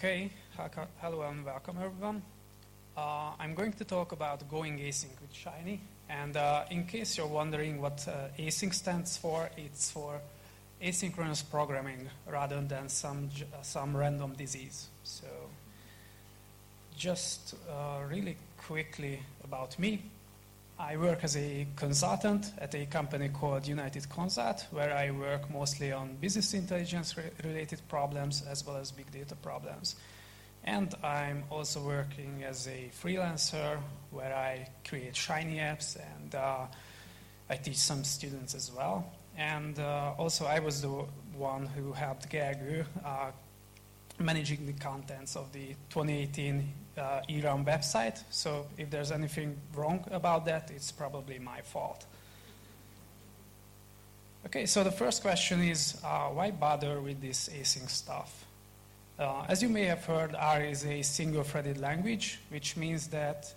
Okay, hello and welcome everyone. I'm going to talk about going async with Shiny. And in case you're wondering what async stands for, it's for asynchronous programming rather than some random disease. So just really quickly about me. I work as a consultant at a company called United Consult, where I work mostly on business intelligence related problems as well as big data problems. And I'm also working as a freelancer where I create Shiny apps and I teach some students as well. And also I was the one who helped Gergő managing the contents of the 2018 eRum website. So if there's anything wrong about that, it's probably my fault. Okay, so the first question is, why bother with this async stuff? As you may have heard, R is a single-threaded language, which means that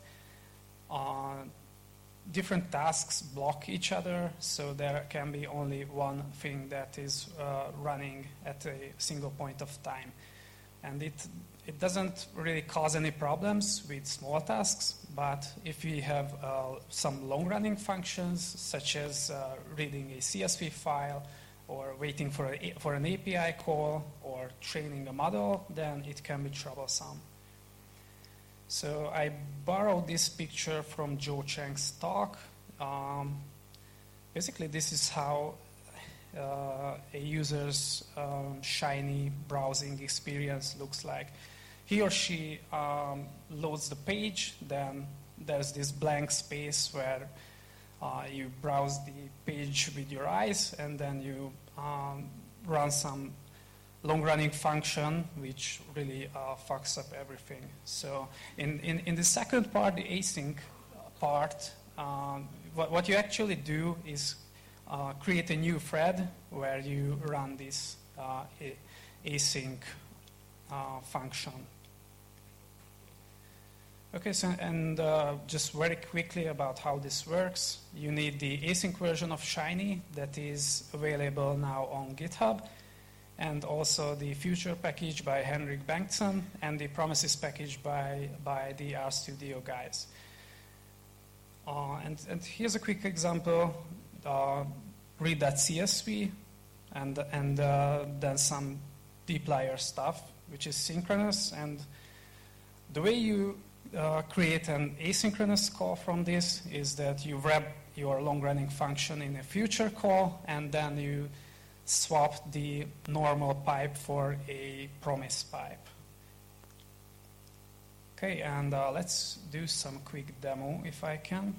different tasks block each other, so there can be only one thing that is running at a single point of time. And it doesn't really cause any problems with small tasks, but if we have some long-running functions, such as reading a CSV file, or waiting for an API call, or training a model, then it can be troublesome. So I borrowed this picture from Joe Chang's talk. Basically, this is how a user's Shiny browsing experience looks like. He or she loads the page, then there's this blank space where you browse the page with your eyes, and then you run some long-running function which really fucks up everything. So in the second part, the async part, what you actually do is create a new thread where you run this async function. Okay, so and just very quickly about how this works. You need the async version of Shiny that is available now on GitHub, and also the Future package by Henrik Bengtsson and the Promises package by the RStudio guys. And here's a quick example. Read that CSV and then some dplyr stuff, which is synchronous. And the way you create an asynchronous call from this is that you wrap your long-running function in a future call, and then you swap the normal pipe for a promise pipe. Okay, and let's do some quick demo if I can.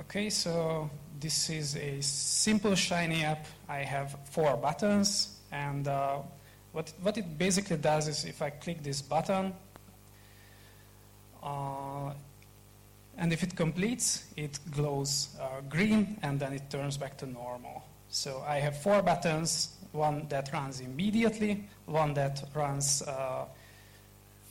Okay, so this is a simple Shiny app. I have 4 buttons, and what it basically does is if I click this button, and if it completes, it glows green, and then it turns back to normal. So I have 4 buttons, one that runs immediately, one that runs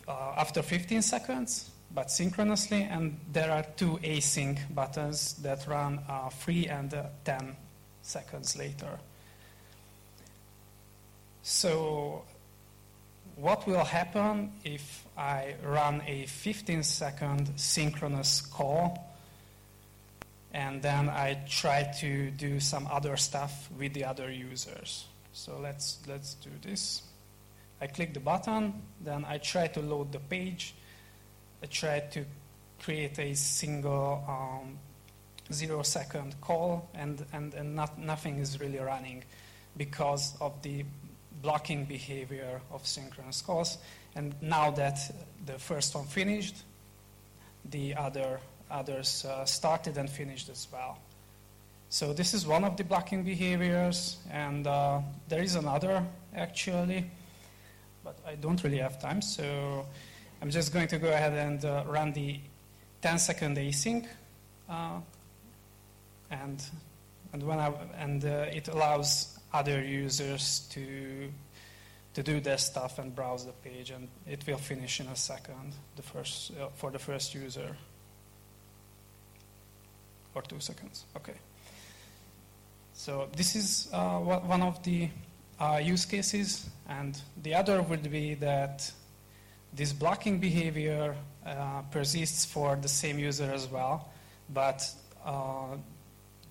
after 15 seconds, but synchronously, and there are 2 async buttons that run 3 and 10 seconds later. So what will happen if I run a 15-second synchronous call and then I try to do some other stuff with the other users? So let's do this. I click the button, then I try to load the page. I try to create a single 0-second call, and nothing is really running because of the blocking behavior of synchronous calls. And now that the first one finished, the others started and finished as well. So this is one of the blocking behaviors, and there is another actually, but I don't really have time, so I'm just going to go ahead and run the 10-second async, and it allows other users to do their stuff and browse the page, and it will finish in a second. For the first user, or 2 seconds. Okay. So this is one of the use cases, and the other would be that this blocking behavior persists for the same user as well, but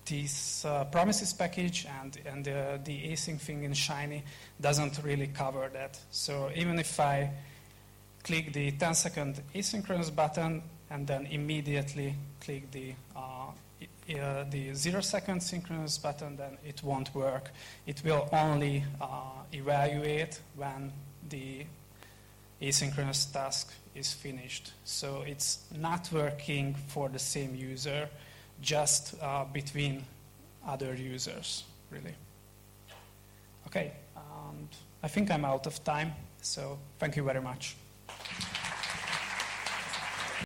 this promises package and the async thing in Shiny doesn't really cover that. So even if I click the 10-second asynchronous button and then immediately click the 0-second synchronous button, then it won't work. It will only evaluate when the asynchronous task is finished. So it's not working for the same user, just between other users, really. Okay, I think I'm out of time, so thank you very much.